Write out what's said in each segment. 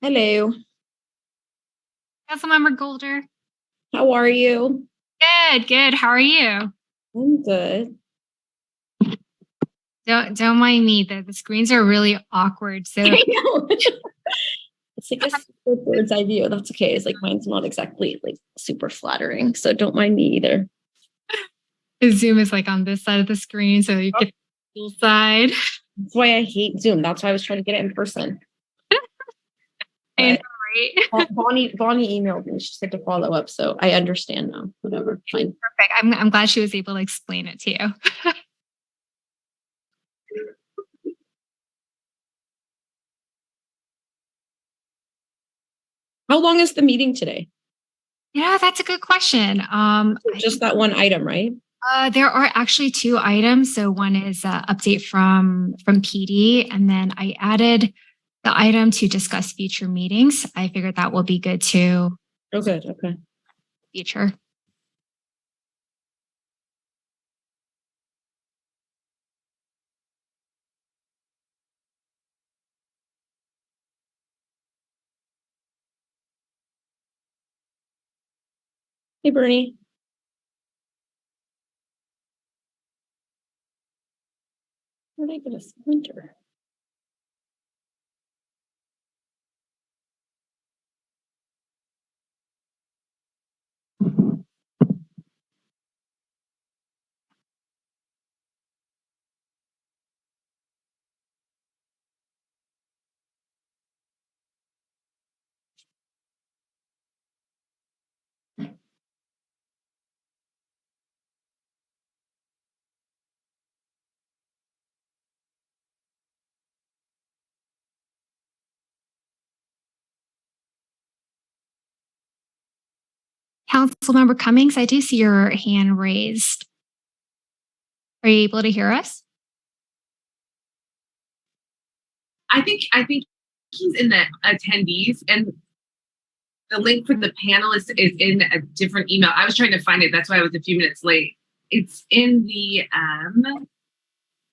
Hello. Councilmember Golder. How are you? Good. How are you? I'm good. Don't mind me. The screens are really awkward. So I know. It's like a super bird's eye view. That's okay. It's like mine's not exactly like super flattering. So don't mind me either. Zoom is like on this side of the screen, so you get the side. That's why I hate Zoom. That's why I was trying to get it in person. I know, right? Bonnie emailed me. She said to follow up. So I understand now. Whatever. Fine. Perfect. I'm glad she was able to explain it to you. How long is the meeting today? Yeah, that's a good question. Just that one item, right? There are actually two items. So one is update from PD, and then I added the item to discuss future meetings. I figured that will be good too. Oh, good. Okay. Future. Hey, Bernie. Where did I get a splinter? Councilmember Cummings, I do see your hand raised. Are you able to hear us? I think he's in the attendees, and the link for the panel is in a different email. I was trying to find it. That's why I was a few minutes late. It's in the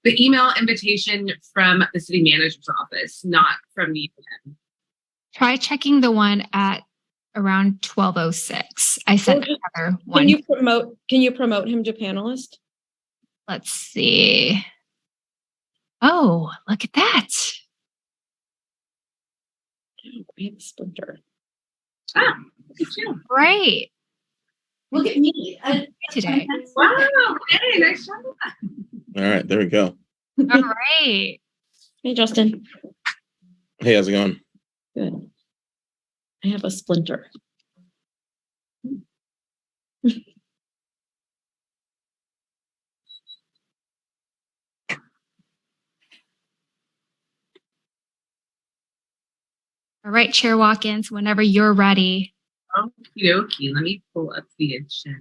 email invitation from the city manager's office, not from the event. Try checking the one at around 12:06. I sent another one. Can you promote him to panelist? Let's see. Oh, look at that. Great splinter. Ah, look at you. Great. Look at me today. Wow. Hey, nice job. All right, there we go. All right. Hey, Justin. Hey, how's it going? Good. I have a splinter. All right, Chair Watkins, whenever you're ready. Okie dokie. Let me pull up the agenda.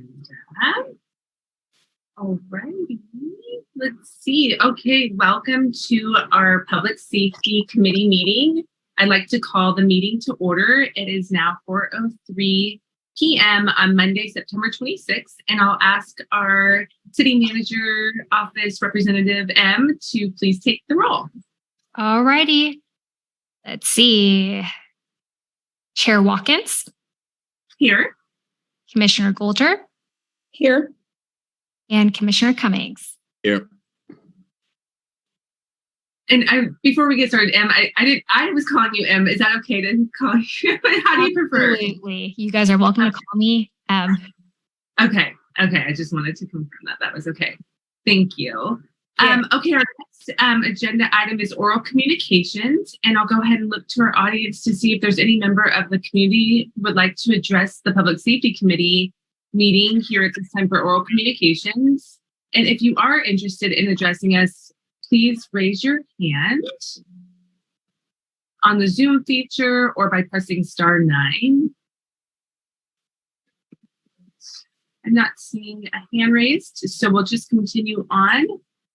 Alrighty. Let's see. Okay, welcome to our Public Safety Committee meeting. I'd like to call the meeting to order. It is now 4:03 p.m. on Monday, September 26th, and I'll ask our City Manager Office Representative M to please take the roll. All righty. Let's see. Chair Watkins. Here. Commissioner Golder. Here. And Commissioner Cummings. Here. And before we get started, M, I was calling you M. Is that okay to call you? How do you prefer? Absolutely. You guys are welcome to call me M. Okay. I just wanted to confirm that was okay. Thank you. Yeah. Okay, our next agenda item is oral communications, and I'll go ahead and look to our audience to see if there's any member of the community who would like to address the Public Safety Committee meeting here at this time for oral communications. And if you are interested in addressing us, please raise your hand on the Zoom feature or by pressing *9. I'm not seeing a hand raised, so we'll just continue on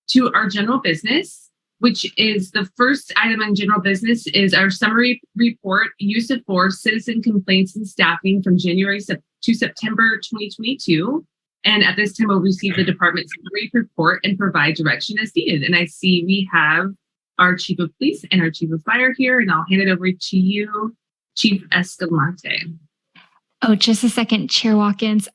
to our general business, which is the first item on general business is our summary report, use of force, citizen complaints and staffing from January to September 2022. And at this time, we'll receive the department's summary report and provide direction as needed. And I see we have our Chief of Police and our Chief of Fire here, and I'll hand it over to you, Chief Escalante. Oh, just a second, Chair Watkins.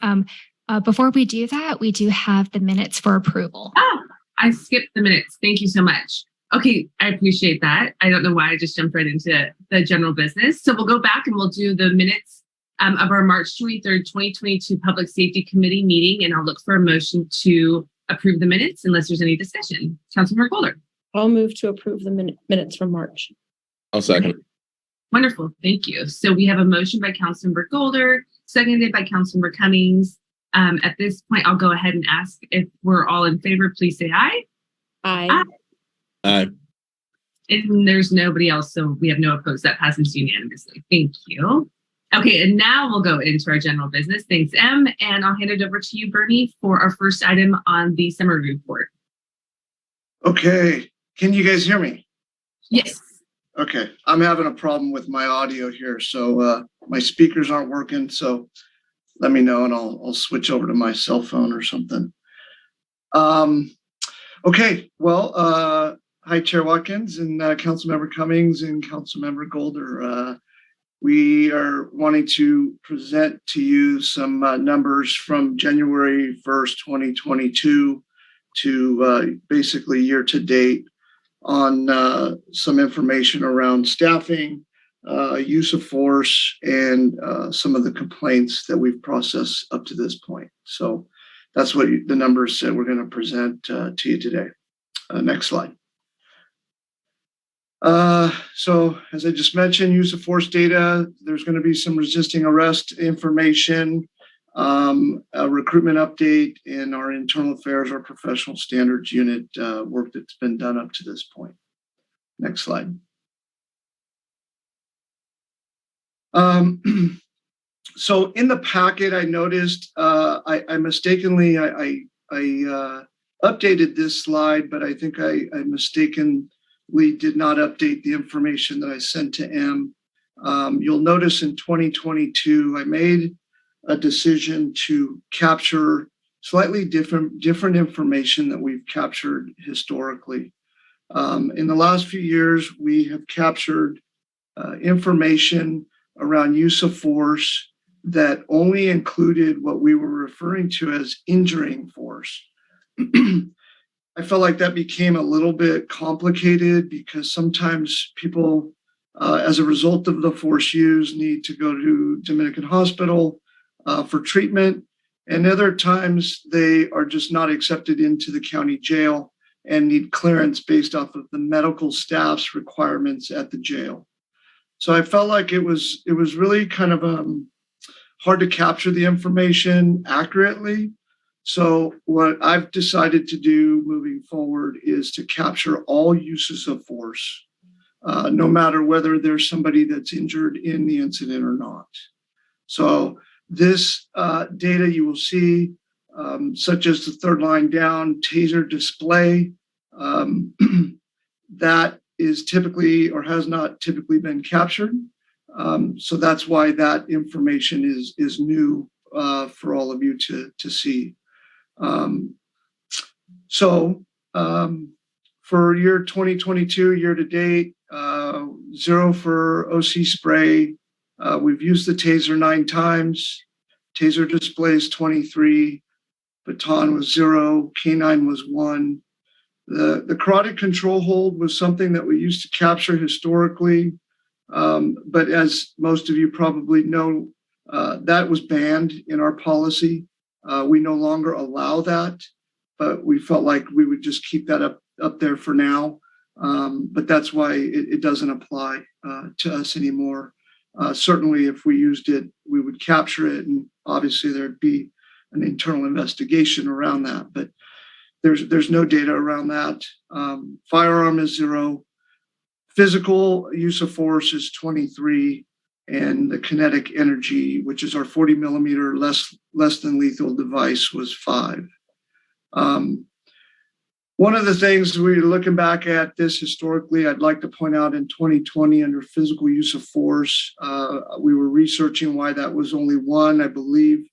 Before we do that, we do have the minutes for approval. Oh, I skipped the minutes. Thank you so much. Okay, I appreciate that. I don't know why I just jumped right into the general business. So we'll go back and we'll do the minutes of our March 23rd, 2022 Public Safety Committee meeting, and I'll look for a motion to approve the minutes unless there's any discussion. Councilmember Golder. I'll move to approve the minutes from March. I'll second. Wonderful. Thank you. So we have a motion by Councilmember Golder, seconded by Councilmember Cummings. At this point, I'll go ahead and ask if we're all in favor. Please say aye. Aye. Aye. And there's nobody else, so we have no opposed. That passes unanimously. Thank you. Okay, and now we'll go into our general business. Thanks, Em. And I'll hand it over to you, Bernie, for our first item on the summary report. Okay, can you guys hear me? Yes. Okay, I'm having a problem with my audio here, so my speakers aren't working, so let me know and I'll switch over to my cell phone or something. Okay, well, hi, Chair Watkins and Councilmember Cummings and Councilmember Golder. We are wanting to present to you some numbers from January 1st, 2022 to basically year to date on some information around staffing, use of force, and some of the complaints that we've processed up to this point. So that's what the numbers said we're going to present to you today. Next slide. So as I just mentioned, use of force data, there's going to be some resisting arrest information, a recruitment update, and our internal affairs, our professional standards unit work that's been done up to this point. Next slide. So in the packet, I noticed I mistakenly updated this slide, but I think I mistakenly did not update the information that I sent to M. You'll notice in 2022, I made a decision to capture slightly different information that we've captured historically. In the last few years, we have captured information around use of force that only included what we were referring to as injuring force. I felt like that became a little bit complicated because sometimes people, as a result of the force used, need to go to Dominican Hospital for treatment. And other times they are just not accepted into the county jail and need clearance based off of the medical staff's requirements at the jail. So I felt like it was really kind of hard to capture the information accurately. So what I've decided to do moving forward is to capture all uses of force, no matter whether there's somebody that's injured in the incident or not. So this data you will see, such as the third line down, taser display, that is typically or has not typically been captured. So that's why that information is new for all of you to see. For year 2022, year to date, 0 for OC spray. We've used the taser 9 times. Taser displays 23. Baton was 0. Canine was 1. The carotid control hold was something that we used to capture historically. But as most of you probably know, that was banned in our policy. We no longer allow that, but we felt like we would just keep that up there for now. But that's why it doesn't apply to us anymore. Certainly, if we used it, we would capture it, and obviously there'd be an internal investigation around that. But there's no data around that. Firearm is 0. Physical use of force is 23. And the kinetic energy, which is our 40 millimeter less than lethal device, was 5. One of the things we're looking back at this historically, I'd like to point out in 2020 under physical use of force, we were researching why that was only 1. I believe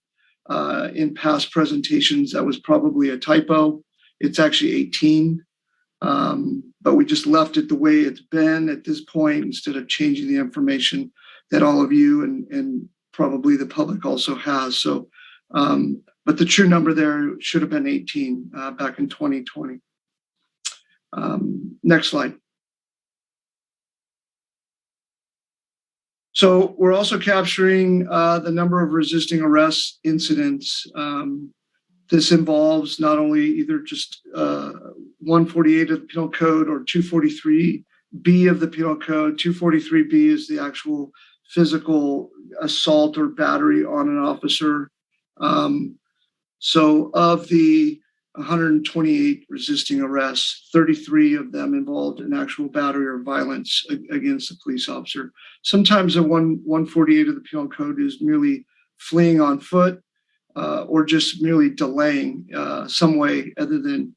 in past presentations that was probably a typo. It's actually 18. But we just left it the way it's been at this point instead of changing the information that all of you and probably the public also has. So, but the true number there should have been 18 back in 2020. Next slide. So we're also capturing the number of resisting arrest incidents. This involves not only either just 148 of the Penal Code or 243B of the Penal Code. 243B is the actual physical assault or battery on an officer. So of the 128 resisting arrests, 33 of them involved an actual battery or violence against a police officer. Sometimes a 148 of the Penal Code is merely fleeing on foot or just merely delaying some way other than,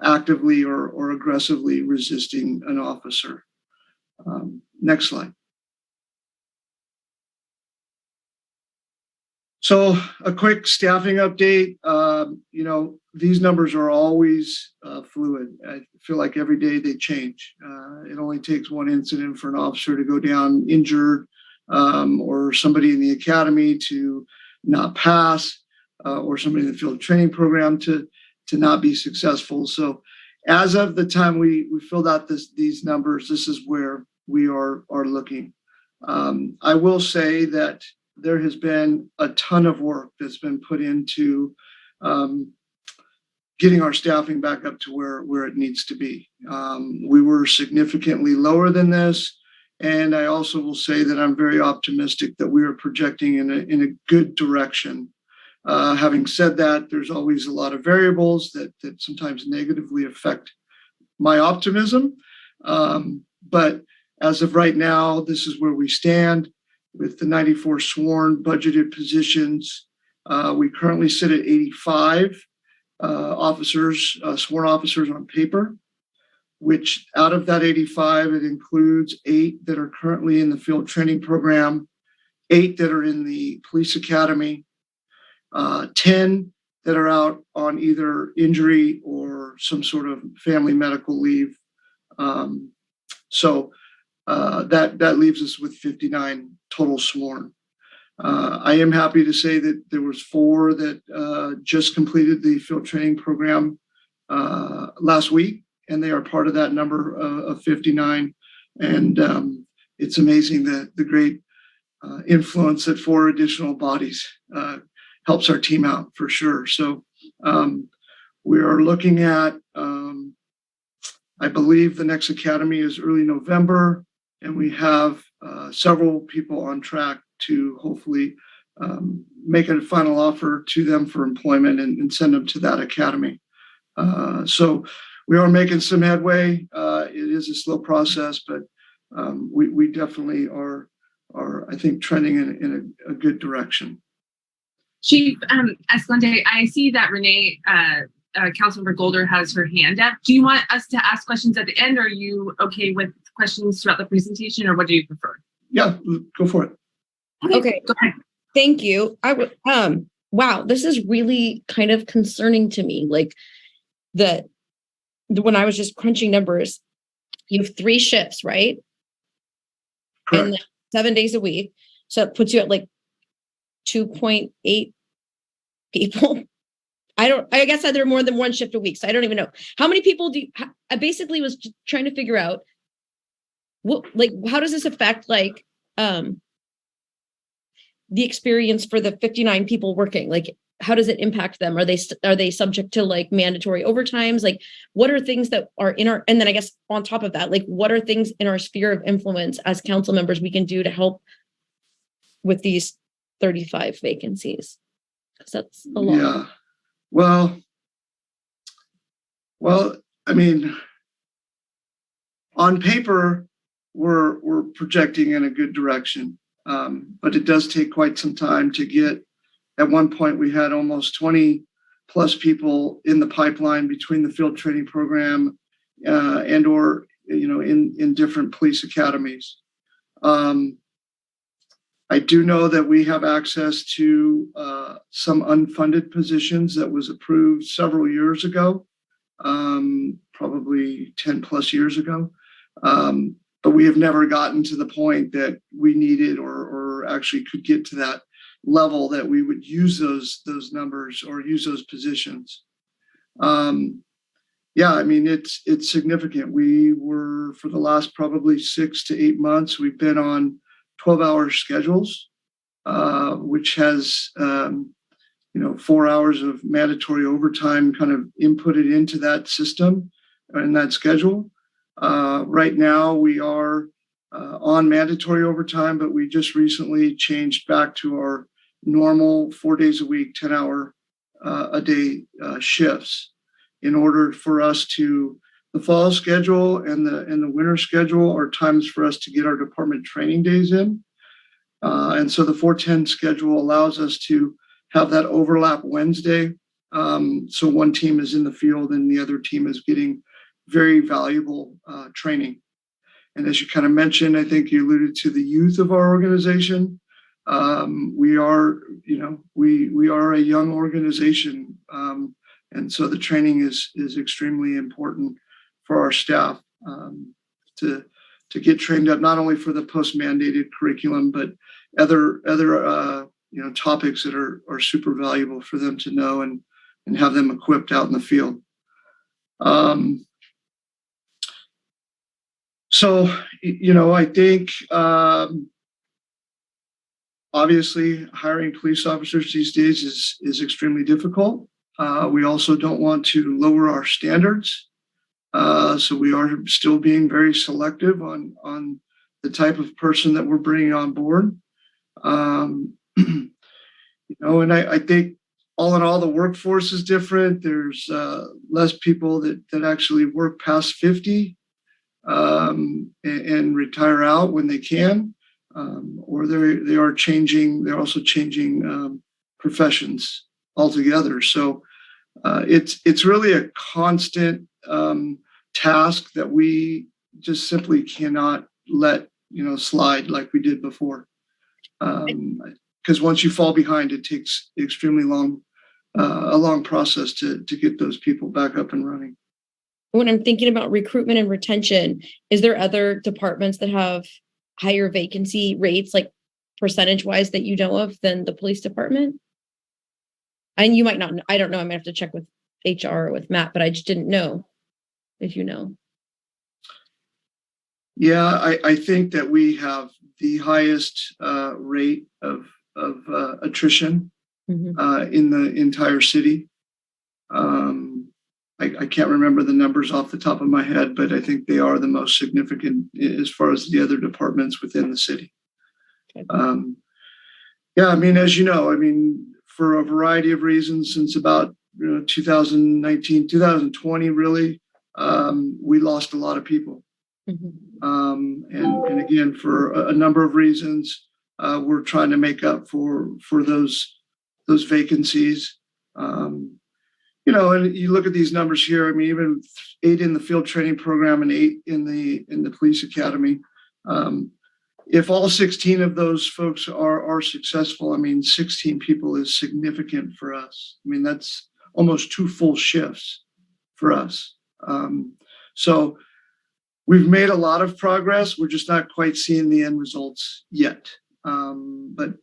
actively or aggressively resisting an officer. Next slide. So a quick staffing update. These numbers are always fluid. I feel like every day they change. It only takes one incident for an officer to go down injured or somebody in the academy to not pass or somebody in the field training program to not be successful. So as of the time we filled out these numbers, this is where we are looking. I will say that there has been a ton of work that's been put into getting our staffing back up to where it needs to be. We were significantly lower than this. And I also will say that I'm very optimistic that we are projecting in a good direction. Having said that, there's always a lot of variables that sometimes negatively affect my optimism. But as of right now, this is where we stand with the 94 sworn budgeted positions. We currently sit at 85 officers, sworn officers on paper, which out of that 85, it includes 8 that are currently in the field training program, 8 that are in the police academy, 10 that are out on either injury or some sort of family medical leave. So that leaves us with 59 total sworn. I am happy to say that there was 4 that just completed the field training program last week, and they are part of that number of 59. And it's amazing the great influence that 4 additional bodies helps our team out for sure. So we are looking at, I believe the next academy is early November, and we have several people on track to hopefully make a final offer to them for employment and send them to that academy. So we are making some headway. It is a slow process, but we definitely are I think trending in a good direction. Chief Escalante, I see that Renee, Councilmember Golder, has her hand up. Do you want us to ask questions at the end? Or are you okay with questions throughout the presentation, or what do you prefer? Yeah, go for it. Okay. Go ahead. Thank you. I would, wow, this is really kind of concerning to me. Like when I was just crunching numbers, you have 3 shifts, right? Correct. And 7 days a week. So it puts you at like 2.8 people. I guess there are more than 1 shift a week. So I don't even know how many people I basically was trying to figure out how does this affect the experience for the 59 people working? Like, how does it impact them? Are they subject to like mandatory overtimes? Like, what are things that are and then I guess on top of that, like, what are things in our sphere of influence as council members we can do to help with these 35 vacancies? Because that's a lot. Yeah. Well, I mean, on paper, we're projecting in a good direction. But it does take quite some time to get. At one point, we had almost 20 plus people in the pipeline between the field training program and or in different police academies. I do know that we have access to some unfunded positions that was approved several years ago, probably 10 plus years ago. but we have never gotten to the point that we needed or actually could get to that level that we would use those numbers or use those positions. Yeah, I mean, it's significant. We were, for the last probably 6 to 8 months, we've been on 12-hour schedules, which has 4 hours of mandatory overtime kind of inputted into that system and that schedule. Right now we are on mandatory overtime, but we just recently changed back to our normal 4 days a week, 10-hour a day shifts in order for us to, the fall schedule and the winter schedule are times for us to get our department training days in. And so the 410 schedule allows us to have that overlap Wednesday. So one team is in the field and the other team is getting very valuable training. And as you kind of mentioned, I think you alluded to the youth of our organization. We are, we are a young organization. And so the training is extremely important for our staff to get trained up, not only for the post-mandated curriculum, but other topics that are super valuable for them to know and have them equipped out in the field. So, I think obviously hiring police officers these days is extremely difficult. We also don't want to lower our standards. So we are still being very selective on the type of person that we're bringing on board. And I think all in all, the workforce is different. There's less people that actually work past 50 and retire out when they can, or they are changing. They're also changing professions altogether. So it's really a constant task that we just simply cannot let slide like we did before. Because once you fall behind, it takes extremely a long process to get those people back up and running. When I'm thinking about recruitment and retention, is there other departments that have higher vacancy rates, like percentage wise, that you know of than the police department? And you might not, I don't know. I might have to check with HR or with Matt, but I just didn't know if you know. Yeah, I think that we have the highest rate of attrition in the entire city. I can't remember the numbers off the top of my head, but I think they are the most significant as far as the other departments within the city. Okay. Yeah, I mean, as you know, for a variety of reasons, since about 2019, 2020, really, we lost a lot of people. And again, for a number of reasons, we're trying to make up for those vacancies. And you look at these numbers here. Even 8 in the field training program and 8 in the police academy. If all 16 of those folks are successful, 16 people is significant for us. That's almost 2 full shifts for us. So we've made a lot of progress. We're just not quite seeing the end results yet. But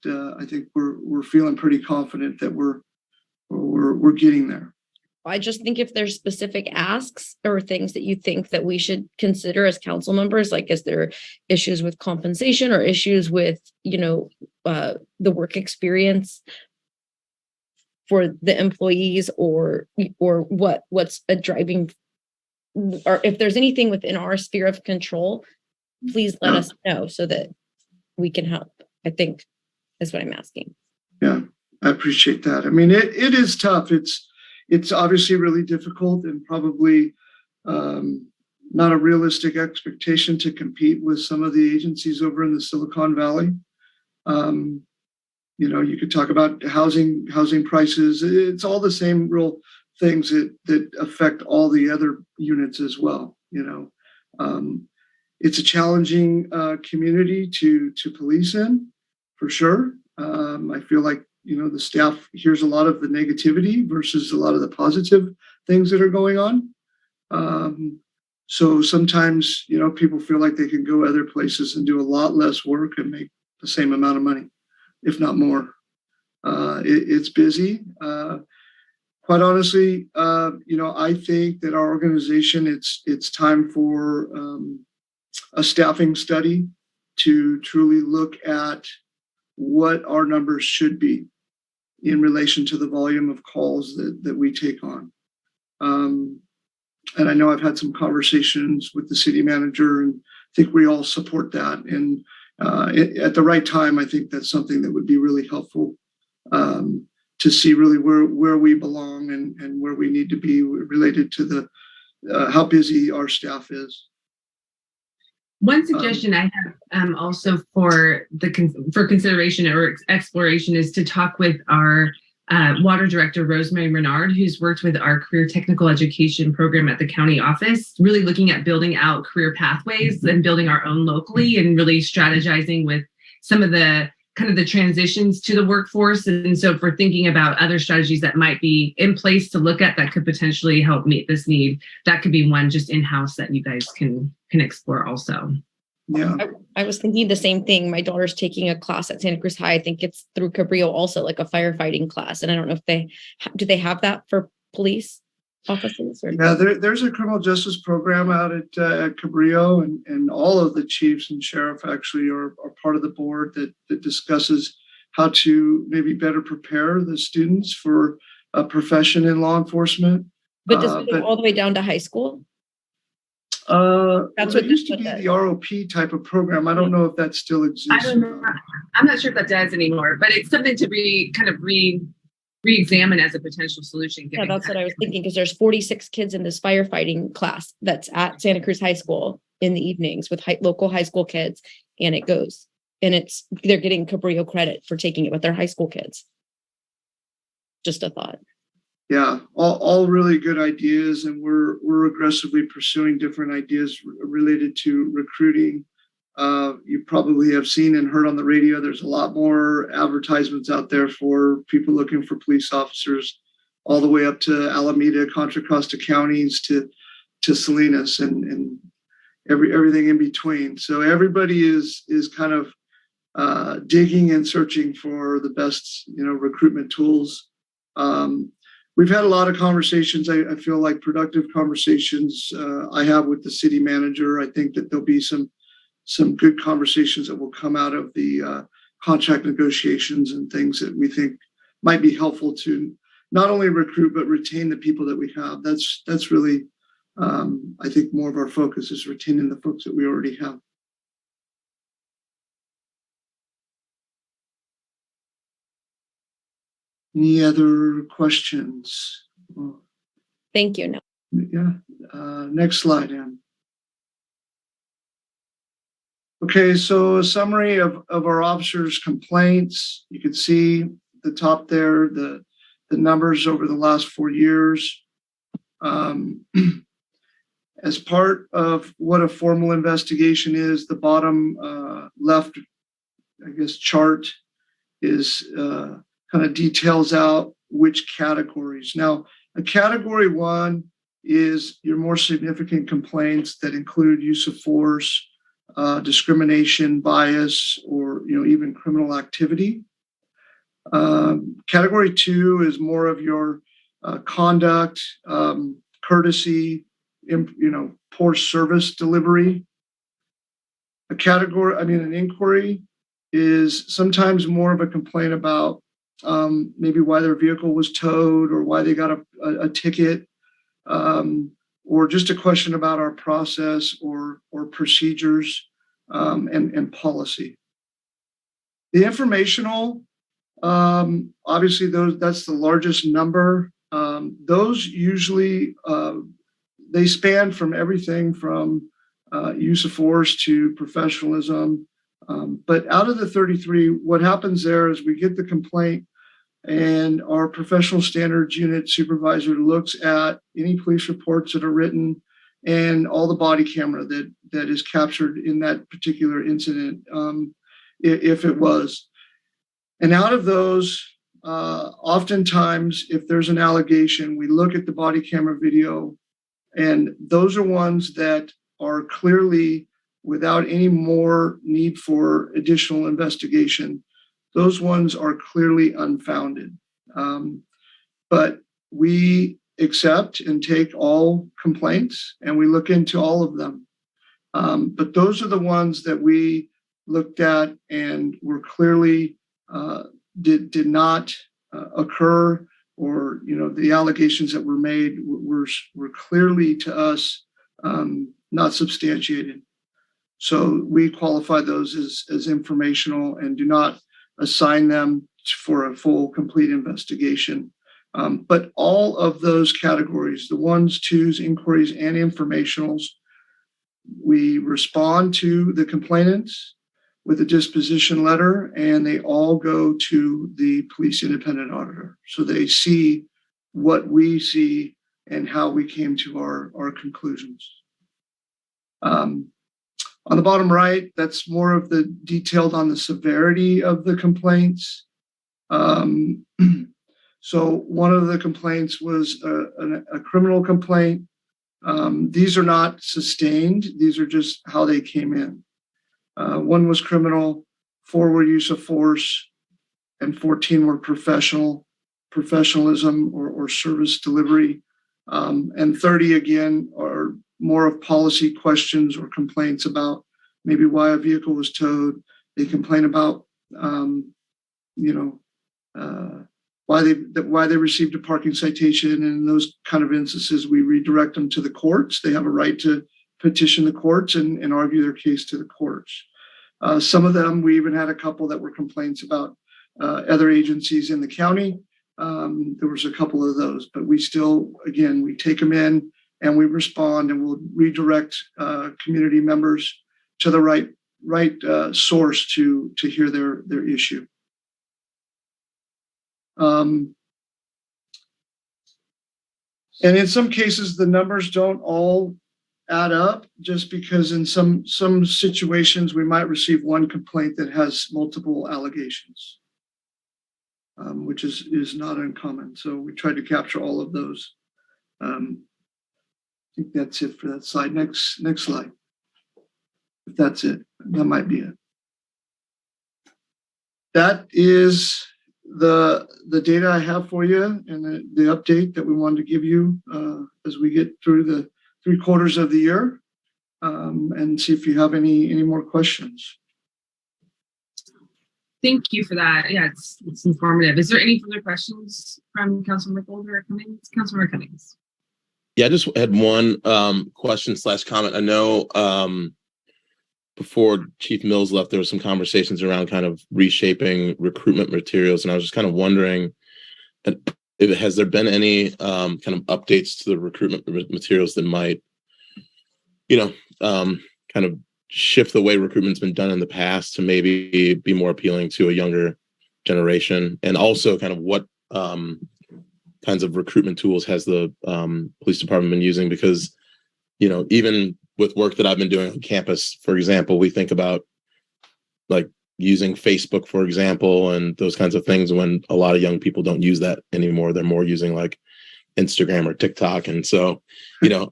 I think we're feeling pretty confident that we're getting there. I just think if there's specific asks or things that you think that we should consider as council members, like is there issues with compensation or issues with, the work experience for the employees or what's a driving, or if there's anything within our sphere of control, please let us know so that we can help, I think is what I'm asking. Yeah, I appreciate that. It is tough. It's obviously really difficult and probably not a realistic expectation to compete with some of the agencies over in the Silicon Valley. You could talk about housing prices. It's all the same real things that affect all the other units as well. It's a challenging community to police in, for sure. I feel like the staff hears a lot of the negativity versus a lot of the positive things that are going on. So sometimes, people feel like they can go other places and do a lot less work and make the same amount of money, if not more. It's busy. Quite honestly, I think that our organization, it's time for a staffing study to truly look at what our numbers should be in relation to the volume of calls that we take on. And I know I've had some conversations with the city manager, and I think we all support that. And at the right time, I think that's something that would be really helpful to see really where we belong and where we need to be related to the how busy our staff is. One suggestion I have also for consideration or exploration is to talk with our water director, Rosemary Renard, who's worked with our career technical education program at the county office, really looking at building out career pathways and building our own locally and really strategizing with some of the kind of the transitions to the workforce. And so if we're thinking about other strategies that might be in place to look at that could potentially help meet this need, that could be one just in-house that you guys can explore also. Yeah. I was thinking the same thing. My daughter's taking a class at Santa Cruz High. I think it's through Cabrillo also, like a firefighting class. And I don't know if do they have that for police officers? Or? Yeah, there's a criminal justice program out at Cabrillo, and all of the chiefs and sheriff actually are part of the board that discusses how to maybe better prepare the students for a profession in law enforcement. But does it go all the way down to high school? It used to be the ROP type of program. I don't know if that still exists. I don't know. I'm not sure if that does anymore, but it's something to re-examine as a potential solution. Yeah, that's what I was thinking, because there's 46 kids in this firefighting class that's at Santa Cruz High School in the evenings with local high school kids, and they're getting Cabrillo credit for taking it with their high school kids. Just a thought. Yeah, all really good ideas, and we're aggressively pursuing different ideas related to recruiting. You probably have seen and heard on the radio, there's a lot more advertisements out there for people looking for police officers, all the way up to Alameda, Contra Costa counties to Salinas and everything in between. So everybody is kind of digging and searching for the best, recruitment tools. We've had a lot of conversations. I feel like productive conversations I have with the city manager. I think that there'll be some good conversations that will come out of the contract negotiations and things that we think might be helpful to not only recruit but retain the people that we have. That's really, I think, more of our focus is retaining the folks that we already have. Any other questions? Thank you. No. Yeah. Next slide, Ann. Okay, so a summary of our officers' complaints. You can see the top there, the numbers over the last 4 years. As part of what a formal investigation is, the bottom left, chart is kind of details out which categories. Now, a category 1 is your more significant complaints that include use of force, discrimination, bias, or even criminal activity. Category 2 is more of your conduct, courtesy, poor service delivery. An inquiry is sometimes more of a complaint about maybe why their vehicle was towed or why they got a ticket, or just a question about our process or procedures and policy. The informational, obviously that's the largest number. Those usually they span from everything from use of force to professionalism. But out of the 33, what happens there is we get the complaint and our professional standards unit supervisor looks at any police reports that are written and all the body camera that is captured in that particular incident, if it was. And out of those, oftentimes, if there's an allegation, we look at the body camera video And those are ones that are clearly, without any more need for additional investigation, those ones are clearly unfounded. But we accept and take all complaints and we look into all of them. But those are the ones that we looked at and were clearly did not occur, or the allegations that were made were clearly to us not substantiated. So we qualify those as informational and do not assign them for a full, complete investigation. But all of those categories, the 1s, 2s, inquiries, and informationals, we respond to the complainants with a disposition letter, and they all go to the police independent auditor. So they see what we see and how we came to our conclusions. On the bottom right, that's more of the detailed on the severity of the complaints. So one of the complaints was a criminal complaint. These are not sustained. These are just how they came in. One was criminal, 4 were use of force, and 14 were professionalism or service delivery. And 30, again, are more of policy questions or complaints about maybe why a vehicle was towed. They complain about, why they received a parking citation. And in those kind of instances, we redirect them to the courts. They have a right to petition the courts and argue their case to the courts. Some of them, we even had a couple that were complaints about other agencies in the county. There was a couple of those, but we still, again, we take them in and we respond, and we'll redirect community members to the right source to hear their issue. And in some cases, the numbers don't all add up, just because in some situations we might receive one complaint that has multiple allegations, which is not uncommon. So we try to capture all of those. I think that's it for that slide. Next slide. If that's it, that might be it. That is the data I have for you, and the update that we wanted to give you as we get through the 3 quarters of the year, and see if you have any more questions. Thank you for that. Yeah, it's informative. Is there any further questions from Councilmember Golder or Cummings? Councilmember Cummings. Yeah, I just had one question/comment. I know before Chief Mills left, there was some conversations around kind of reshaping recruitment materials, and I was just kind of wondering, has there been any kind of updates to the recruitment materials that might, kind of shift the way recruitment's been done in the past to maybe be more appealing to a younger generation? And also kind of what kinds of recruitment tools has the police department been using? Because, even with work that I've been doing on campus, for example, we think about like using Facebook, for example, and those kinds of things, when a lot of young people don't use that anymore. They're more using like Instagram or TikTok. And so,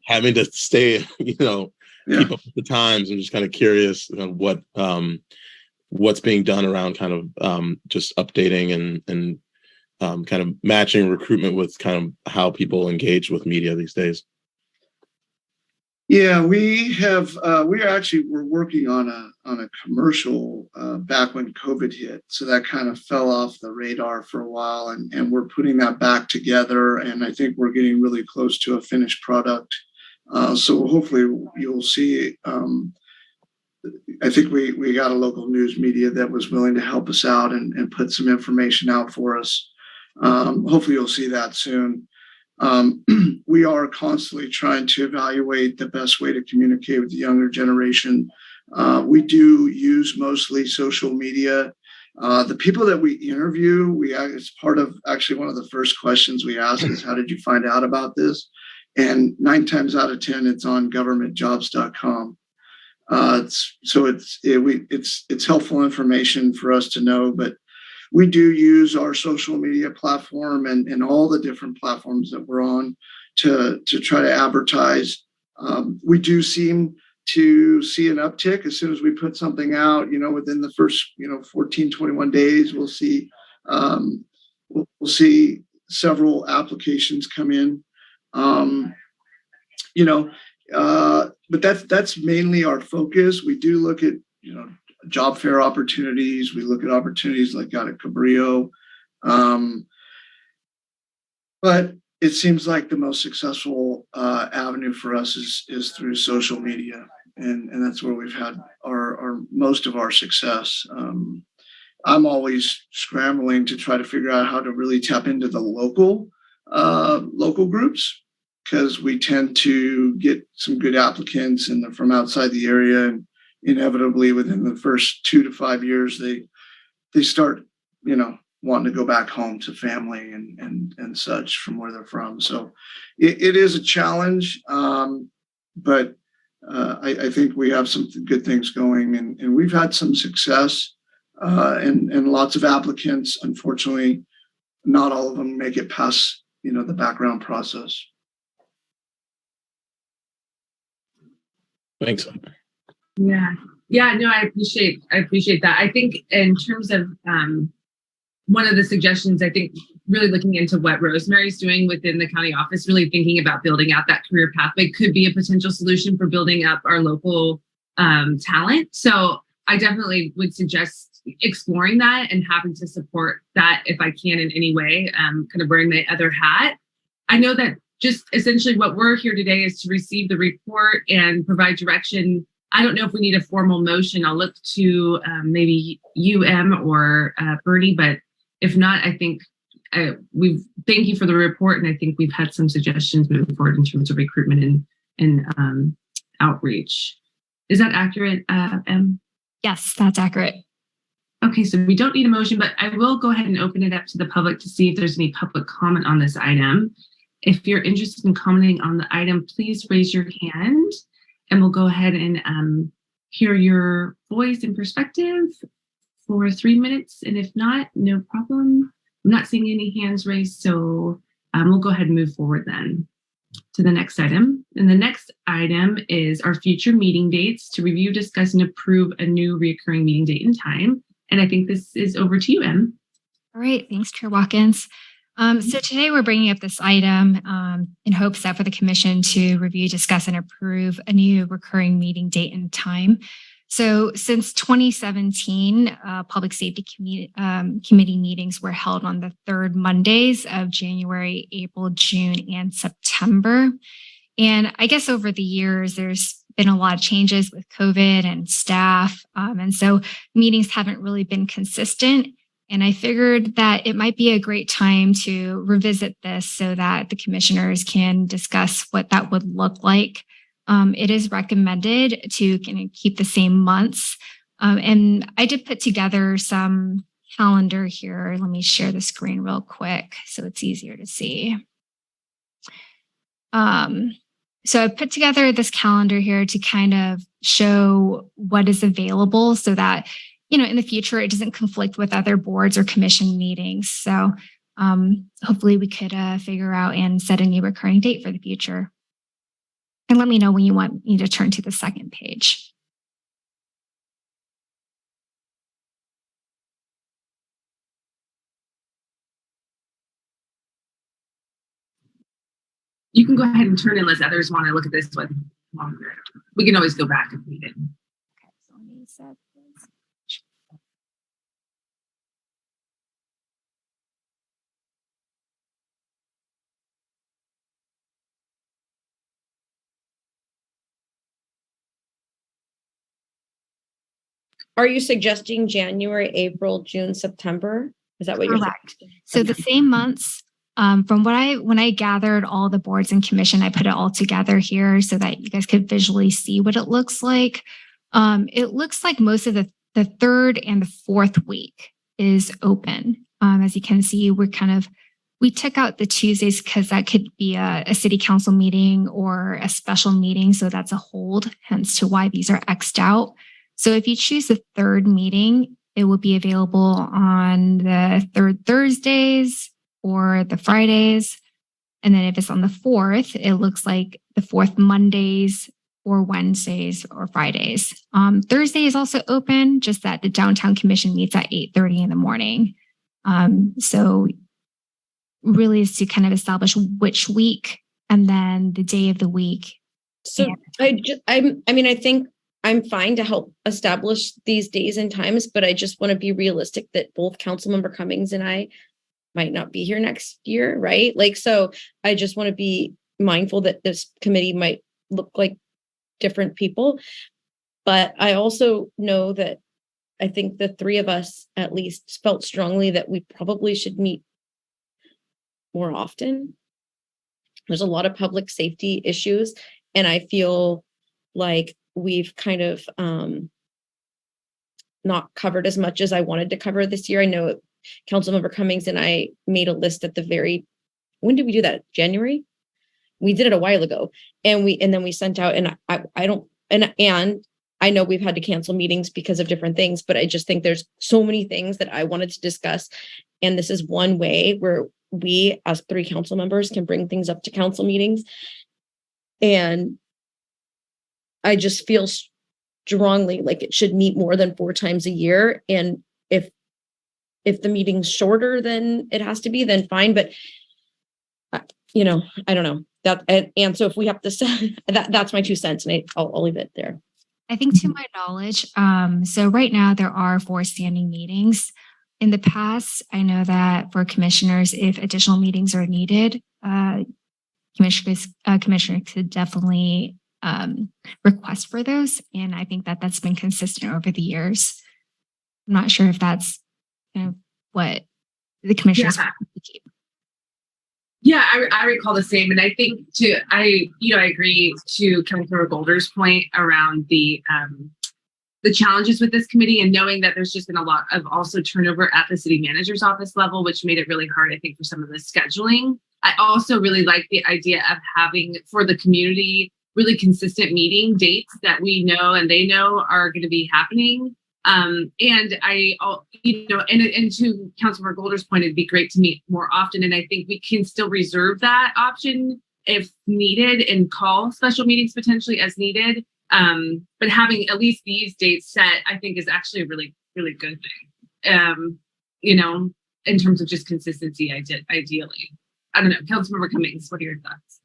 having to stay, keep up with the times. I'm just kind of curious what's being done around kind of just updating and kind of matching recruitment with kind of how people engage with media these days. Yeah, we're working on a commercial back when COVID hit. So that kind of fell off the radar for a while, and we're putting that back together. And I think we're getting really close to a finished product. So hopefully you'll see. I think we got a local news media that was willing to help us out and put some information out for us. Hopefully you'll see that soon. We are constantly trying to evaluate the best way to communicate with the younger generation. We do use mostly social media. The people that we interview, it's part of actually one of the first questions we ask is, how did you find out about this? And 9 times out of 10, it's on governmentjobs.com. It's helpful information for us to know, but we do use our social media platform and all the different platforms that we're on to try to advertise. We do seem to see an uptick as soon as we put something out, within the first, 14, 21 days, we'll see, we'll see several applications come in. But that's mainly our focus. We do look at, job fair opportunities. We look at opportunities like out at Cabrillo. But it seems like the most successful avenue for us is through social media. And that's where we've had our most of our success. I'm always scrambling to try to figure out how to really tap into the local groups, because we tend to get some good applicants and they're from outside the area, and inevitably within the first 2 to 5 years they start wanting to go back home to family and such from where they're from. So it is a challenge, but I think we have some good things going, and we've had some success, and lots of applicants. Unfortunately, not all of them make it past the background process. Thanks. Yeah. No, I appreciate that. I think in terms of one of the suggestions, I think really looking into what Rosemary's doing within the county office, really thinking about building out that career pathway could be a potential solution for building up our local talent. So I definitely would suggest exploring that and having to support that if I can in any way, kind of wearing my other hat. I know that just essentially what we're here today is to receive the report and provide direction. I don't know if we need a formal motion. I'll look to maybe UM or Bernie, but if not, I think thank you for the report, and I think we've had some suggestions moving forward in terms of recruitment and outreach. Is that accurate, Em? Yes, that's accurate. Okay, so we don't need a motion, but I will go ahead and open it up to the public to see if there's any public comment on this item. If you're interested in commenting on the item, please raise your hand and we'll go ahead and hear your voice and perspective for 3 minutes. And if not, no problem. I'm not seeing any hands raised, so we'll go ahead and move forward then to the next item. And the next item is our future meeting dates to review, discuss, and approve a new recurring meeting date and time. And I think this is over to you, Em. All right. Thanks, Chair Watkins. So today we're bringing up this item in hopes that for the commission to review, discuss, and approve a new recurring meeting date and time. So since 2017, public safety committee meetings were held on the third Mondays of January, April, June, and September. And I guess over the years, there's been a lot of changes with COVID and staff. And so meetings haven't really been consistent. And I figured that it might be a great time to revisit this so that the commissioners can discuss what that would look like. It is recommended to keep the same months. And I did put together some calendar here. Let me share the screen real quick so it's easier to see. So I put together this calendar here to kind of show what is available so that, in the future, it doesn't conflict with other boards or commission meetings. So hopefully we could figure out and set a new recurring date for the future. And let me know when you want me to turn to the second page. You can go ahead and turn unless others want to look at this one longer. We can always go back if needed. Okay, so let me set this. Are you suggesting January, April, June, September? Is that what you're Correct. So the same months, from when I gathered all the boards and commission, I put it all together here so that you guys could visually see what it looks like. It looks like most of the third and the fourth week is open. As you can see, we took out the Tuesdays because that could be a city council meeting or a special meeting. So that's a hold, hence to why these are X'd out. So if you choose the third meeting, it will be available on the third Thursdays or the Fridays. And then if it's on the 4th, it looks like the 4th Mondays or Wednesdays or Fridays. Thursday is also open, just that the downtown commission meets at 8:30 in the morning. So really is to kind of establish which week and then the day of the week. So I think I'm fine to help establish these days and times, but I just want to be realistic that both Councilmember Cummings and I might not be here next year, right? Like, so I just want to be mindful that this committee might look like different people. But I also know that I think the three of us at least felt strongly that we probably should meet more often. There's a lot of public safety issues, and I feel like we've kind of not covered as much as I wanted to cover this year. I know Councilmember Cummings and I made a list at when did we do that? January? We did it a while ago, and then we sent out, and I know we've had to cancel meetings because of different things, but I just think there's so many things that I wanted to discuss. And this is one way where we as 3 council members can bring things up to council meetings. And I just feel strongly like it should meet more than 4 times a year. And if the meeting's shorter than it has to be, then fine. But I don't know that. And so if we have to say that's my 2 cents, and I'll leave it there. I think to my knowledge, so right now there are 4 standing meetings. In the past, I know that for commissioners, if additional meetings are needed, commissioners could definitely request for those. And I think that that's been consistent over the years. I'm not sure if that's what the commissioners want to keep. Yeah, I recall the same, and I think I agree to Councilor Golder's point around the challenges with this committee, and knowing that there's just been a lot of also turnover at the city manager's office level, which made it really hard, I think, for some of the scheduling. I also really like the idea of having for the community really consistent meeting dates that we know and they know are going to be happening. And to Councilor Golder's point, it'd be great to meet more often. And I think we can still reserve that option if needed and call special meetings potentially as needed. But having at least these dates set, I think is actually a really, really good thing. In terms of just consistency, ideally. I don't know. Councilmember Cummings, what are your thoughts?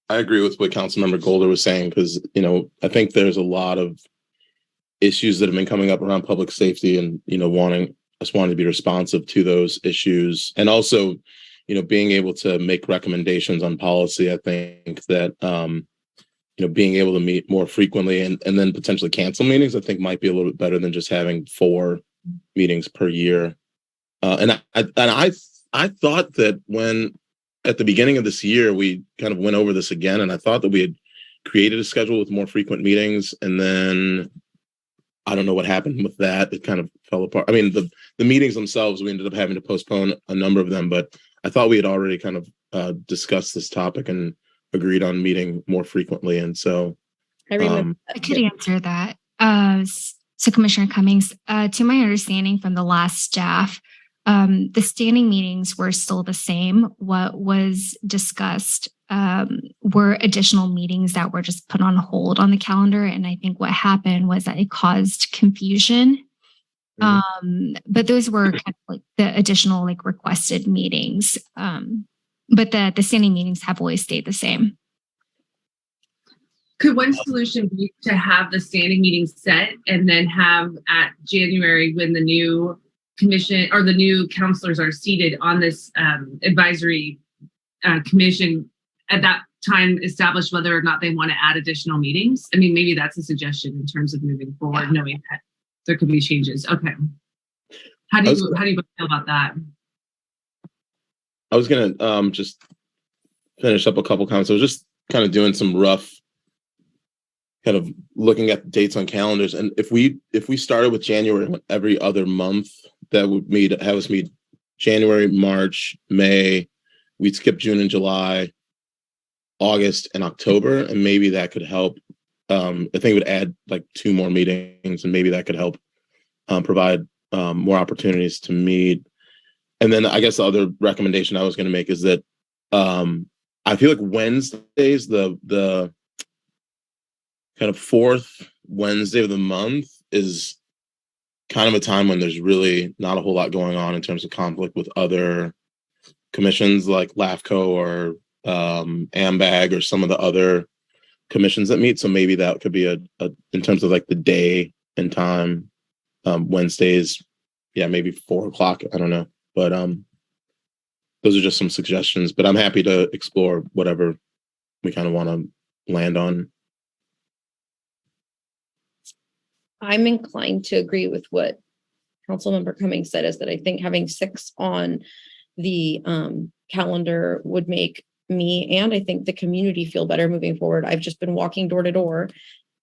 I agree with what Councilmember Golder was saying, because, I think there's a lot of issues that have been coming up around public safety and, wanting to be responsive to those issues. And also, being able to make recommendations on policy. I think that, being able to meet more frequently and then potentially cancel meetings, I think might be a little bit better than just having 4 meetings per year. And I thought that when at the beginning of this year, we kind of went over this again, and I thought that we had created a schedule with more frequent meetings, and then I don't know what happened with that. It kind of fell apart. I mean, the meetings themselves, we ended up having to postpone a number of them, but I thought we had already kind of discussed this topic and agreed on meeting more frequently. And so I remember I could answer that. So Commissioner Cummings, to my understanding from the last staff, the standing meetings were still the same. What was discussed were additional meetings that were just put on hold on the calendar. And I think what happened was that it caused confusion. But those were kind of like the additional requested meetings. But the standing meetings have always stayed the same. Could one solution be to have the standing meetings set and then have at January, when the new commission or the new counselors are seated on this advisory commission, at that time establish whether or not they want to add additional meetings? I mean, maybe that's a suggestion in terms of moving forward, knowing that there could be changes. Okay. How do you feel about that? I was going to just finish up a couple comments. I was just kind of doing some rough kind of looking at dates on calendars. And if we started with January every other month, that would have us meet January, March, May. We'd skip June and July, August and October, and maybe that could help. I think it would add 2 more meetings, and maybe that could help provide more opportunities to meet. And then I guess the other recommendation I was going to make is that I feel like Wednesdays, the kind of fourth Wednesday of the month, is kind of a time when there's really not a whole lot going on in terms of conflict with other commissions like LAFCO or AMBAG or some of the other commissions that meet. So maybe that could be a in terms of like the day and time, Wednesdays, maybe 4:00. I don't know, but those are just some suggestions. But I'm happy to explore whatever we kind of want to land on. I'm inclined to agree with what Councilmember Cummings said, is that I think having 6 on the calendar would make me and I think the community feel better moving forward. I've just been walking door to door,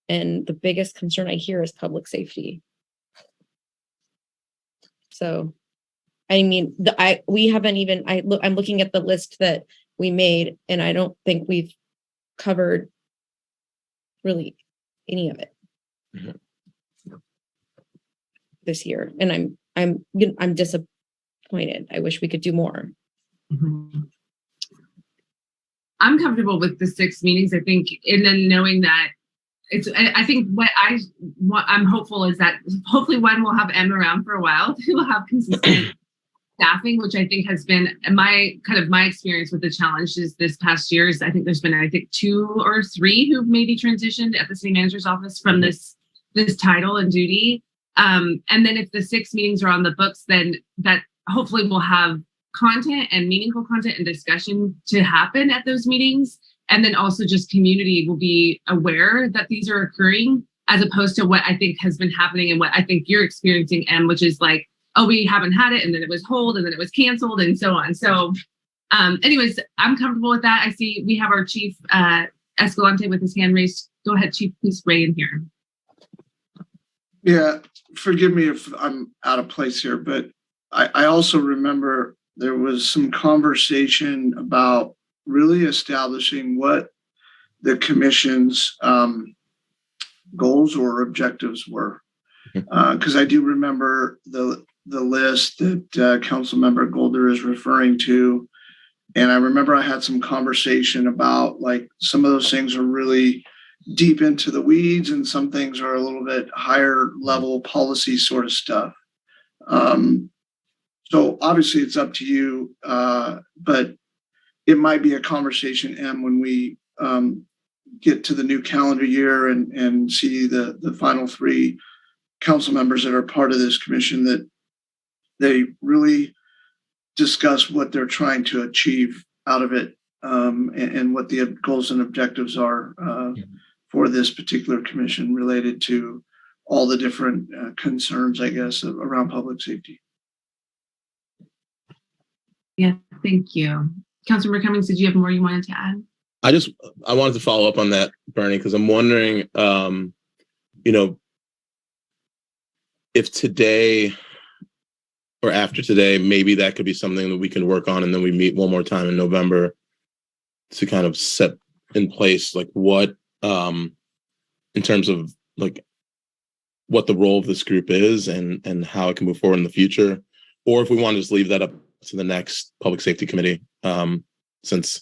and the biggest concern I hear is public safety. So, I mean, we haven't even, I'm looking at the list that we made, and I don't think we've covered really any of it. Mm-hmm. This year, and I'm disappointed. I wish we could do more. Mm-hmm. I'm comfortable with the 6 meetings, I think, and then knowing that I think what I'm hopeful is that hopefully one will have M around for a while. Two will have consistent staffing, which I think has been my experience with the challenges this past year. Is I think there's been 2 or 3 who've maybe transitioned at the city manager's office from this title and duty. And then if the 6 meetings are on the books, then that hopefully we'll have content and meaningful content and discussion to happen at those meetings. And then also just community will be aware that these are occurring, as opposed to what I think has been happening and what I think you're experiencing, Em, which is like, oh, we haven't had it, and then it was hold, and then it was canceled, and so on. So anyways, I'm comfortable with that. I see we have our Chief Escalante with his hand raised. Go ahead, Chief, please weigh in here. Yeah, forgive me if I'm out of place here, but I also remember there was some conversation about really establishing what the commission's goals or objectives were. Because I do remember the list that Councilmember Golder is referring to. And I remember I had some conversation about like some of those things are really deep into the weeds, and some things are a little bit higher level policy sort of stuff. So obviously it's up to you, but it might be a conversation, Em, when we get to the new calendar year and see the final 3 council members that are part of this commission, that they really discuss what they're trying to achieve out of it, and what the goals and objectives are for this particular commission related to all the different concerns, I guess, around public safety. Yeah, thank you. Councilmember Cummings, did you have more you wanted to add? I wanted to follow up on that, Bernie, because I'm wondering, if today or after today, maybe that could be something that we can work on, and then we meet one more time in November to kind of set in place like what, in terms of like what the role of this group is and how it can move forward in the future, or if we want to just leave that up to the next public safety committee, since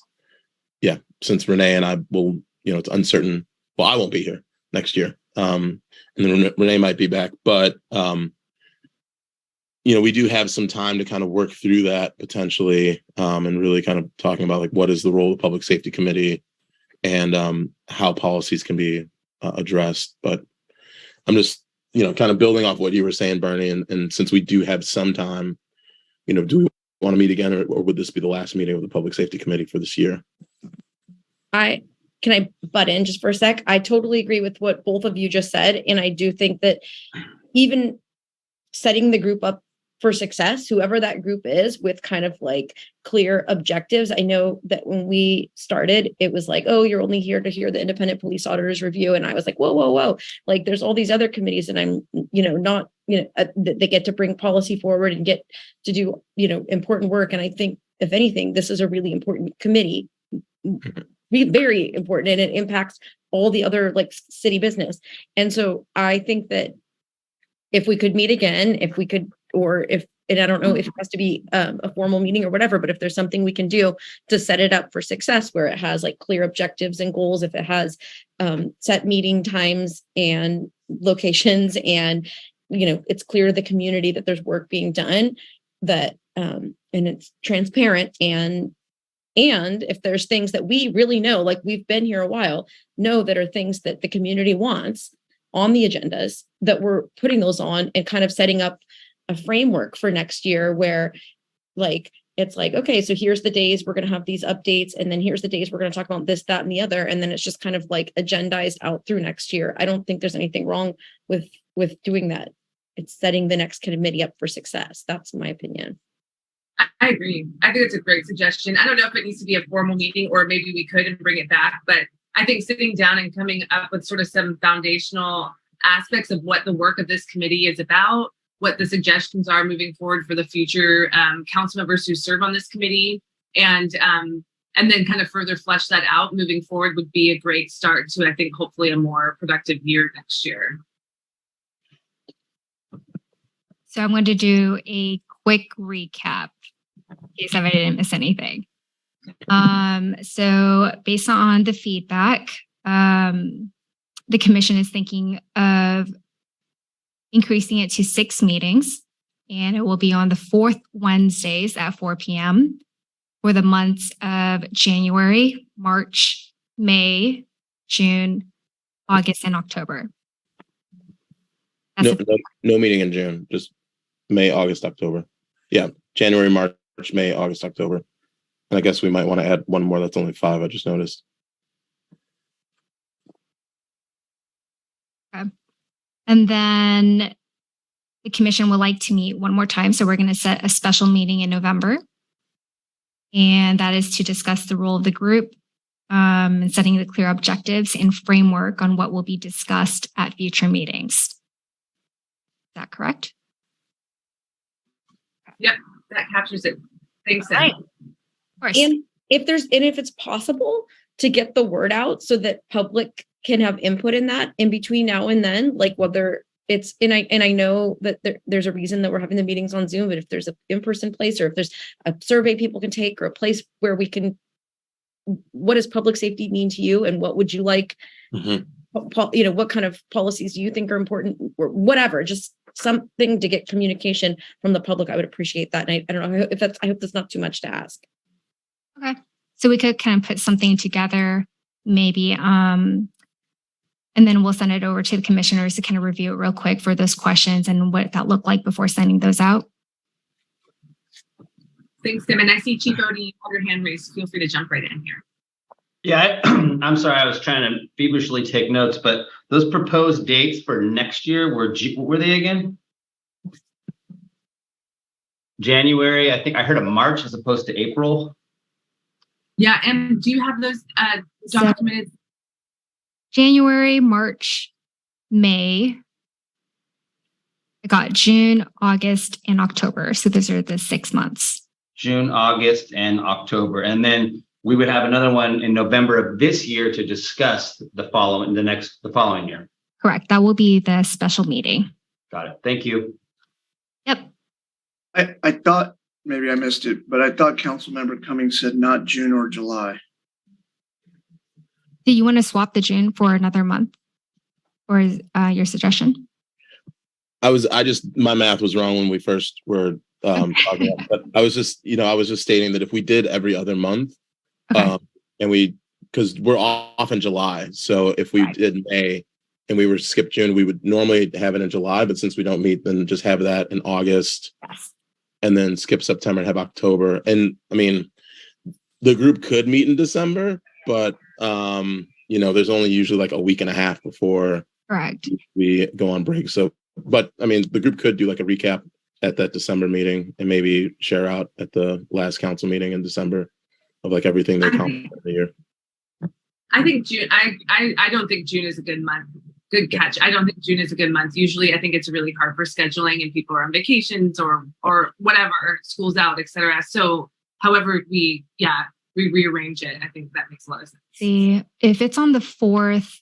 Renee and I will, it's uncertain. Well, I won't be here next year, and then Renee might be back, but we do have some time to kind of work through that potentially, and really kind of talking about like what is the role of the public safety committee and how policies can be addressed. But I'm just kind of building off what you were saying, Bernie, and since we do have some time, do we want to meet again, or would this be the last meeting of the public safety committee for this year? Can I butt in just for a sec? I totally agree with what both of you just said. And I do think that even setting the group up for success, whoever that group is, with kind of like clear objectives. I know that when we started, it was like, oh, you're only here to hear the Independent Police Auditor's review. And I was like, whoa. Like there's all these other committees, and I'm, not, they get to bring policy forward and get to do, important work. And I think if anything, this is a really important committee, very important, and it impacts all the other like city business. And so I think that if we could meet again, if we could or if, and I don't know if it has to be a formal meeting or whatever, but if there's something we can do to set it up for success, where it has like clear objectives and goals, if it has set meeting times and locations, and it's clear to the community that there's work being done, that and it's transparent, and if there's things that we really know, like we've been here a while, know that are things that the community wants on the agendas, that we're putting those on and kind of setting up a framework for next year where like, it's like, okay, so here's the days we're going to have these updates. And then here's the days we're going to talk about this, that, and the other. And then it's just kind of like agendized out through next year. I don't think there's anything wrong with doing that. It's setting the next committee up for success. That's my opinion. I agree. I think it's a great suggestion. I don't know if it needs to be a formal meeting, or maybe we could and bring it back, but I think sitting down and coming up with sort of some foundational aspects of what the work of this committee is about, what the suggestions are moving forward for the future council members who serve on this committee, and then kind of further flesh that out moving forward would be a great start to, I think, hopefully a more productive year next year. So I'm going to do a quick recap in case I didn't miss anything. So based on the feedback, the commission is thinking of increasing it to 6 meetings, and it will be on the 4th Wednesdays at 4 p.m. for the months of January, March, May, June, August, and October. No meeting in June, just May, August, October. Yeah, January, March, May, August, October. And I guess we might want to add one more. That's only 5, I just noticed. Okay. And then the commission would like to meet one more time. So we're going to set a special meeting in November. And that is to discuss the role of the group and setting the clear objectives and framework on what will be discussed at future meetings. Is that correct? Yep, that captures it. Thanks, Em. Right. Of course. And if it's possible to get the word out so that public can have input in that in between now and then, like whether it's, and I know that there's a reason that we're having the meetings on Zoom, but if there's an in-person place, or if there's a survey people can take, or a place where we can, what does public safety mean to you? And what would you like, what kind of policies do you think are important, or whatever, just something to get communication from the public. I would appreciate that. And I don't know if I hope that's not too much to ask. Okay. So we could kind of put something together, maybe, and then we'll send it over to the commissioners to kind of review it real quick for those questions and what that looked like before sending those out. Thanks, Tim. And I see Chief Odie, you have your hand raised. Feel free to jump right in here. Yeah, I'm sorry. I was trying to feverishly take notes, but those proposed dates for next year what were they again? January. I think I heard of March as opposed to April. Yeah, and do you have those documented? January, March, May. I got June, August, and October. So those are the 6 months. June, August, and October. And then we would have another one in November of this year to discuss the following year. Correct. That will be the special meeting. Got it. Thank you. Yep. I thought, maybe I missed it, but I thought Councilmember Cummings said not June or July. Do you want to swap the June for another month? Or is your suggestion? My math was wrong when we first were talking about, but I was just stating that if we did every other month, Okay. because we're off in July. So if we did May and we were to skip June, we would normally have it in July, but since we don't meet, then just have that in August. Yes. And then skip September and have October. And I mean, the group could meet in December, but there's only usually like a week and a half before Correct. we go on break. So, but I mean, the group could do like a recap at that December meeting and maybe share out at the last council meeting in December of like everything they accomplished in the year. I think June, I don't think June is a good month. Good catch. I don't think June is a good month. Usually I think it's really hard for scheduling and people are on vacations or whatever, school's out, etc. So however we rearrange it, I think that makes a lot of sense. See, if it's on the 4th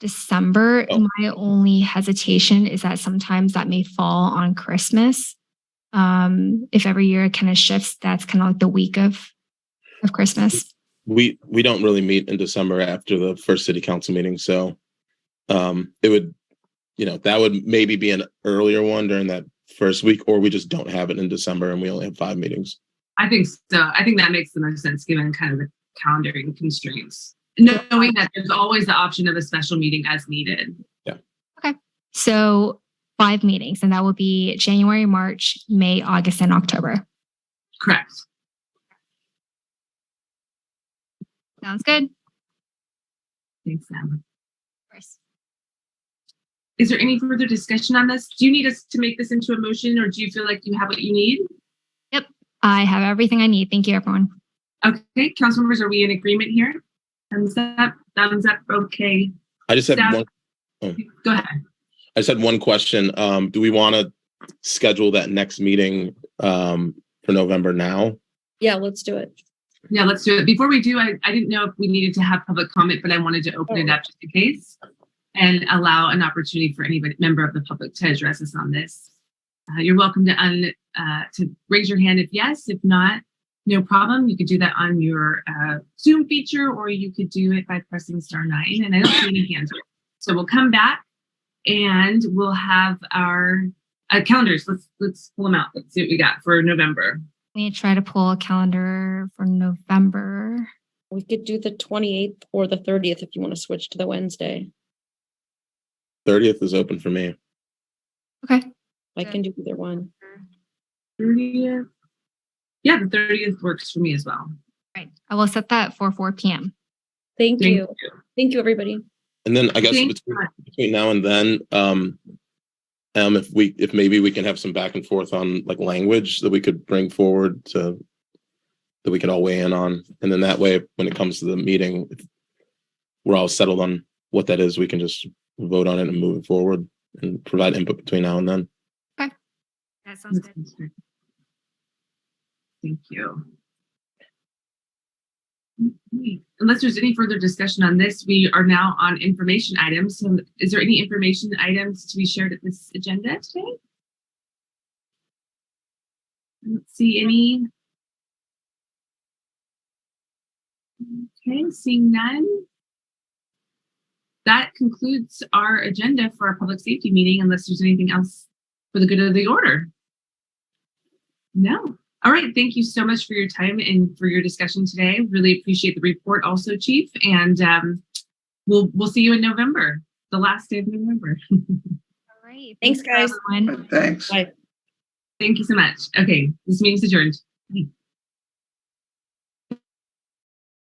December, my only hesitation is that sometimes that may fall on Christmas. If every year it kind of shifts, that's kind of like the week of Christmas. We don't really meet in December after the first city council meeting, so it would, that would maybe be an earlier one during that first week, or we just don't have it in December and we only have 5 meetings. I think so. I think that makes the most sense given kind of the calendaring constraints. Knowing that there's always the option of a special meeting as needed. Yeah. Okay. So 5 meetings, and that will be January, March, May, August, and October. Correct. Sounds good. Thanks, Sam. Is there any further discussion on this? Do you need us to make this into a motion, or do you feel like you have what you need? Yep. I have everything I need. Thank you, everyone. Okay, council members, are we in agreement here? Thumbs up, okay. I just have Staff, one. Go ahead. I just had one question. Do we want to schedule that next meeting for November now? Yeah, let's do it. Yeah, let's do it. Before we do, I didn't know if we needed to have public comment, but I wanted to open it up just in case and allow an opportunity for any member of the public to address us on this. You're welcome to raise your hand if yes. If not, no problem. You could do that on your Zoom feature, or you could do it by pressing *9. And I don't see any hands. So we'll come back and we'll have our calendars. Let's pull them out. Let's see what we got for November. Let me try to pull a calendar for November. We could do the 28th or the 30th if you want to switch to the Wednesday. 30th is open for me. Okay. I can do either one. 30th. Yeah, the 30th works for me as well. Right. I will set that for 4 p.m. Thank you. Thank you, everybody. And then I guess Thank between now and then, if maybe we can have some back and forth on like language that we could bring forward that we could all weigh in on. And then that way, when it comes to the meeting, if we're all settled on what that is, we can just vote on it and move it forward and provide input between now and then. Okay. That sounds good. Thank you. Unless there's any further discussion on this, we are now on information items. So is there any information items to be shared at this agenda today? I don't see any. Okay, seeing none. That concludes our agenda for our public safety meeting, unless there's anything else for the good of the order. No. All right. Thank you so much for your time and for your discussion today. Really appreciate the report also, Chief. And we'll see you in November, the last day of November. All right. Thanks, guys. Everyone. Thanks. Bye. Thank you so much. Okay. This meeting's adjourned.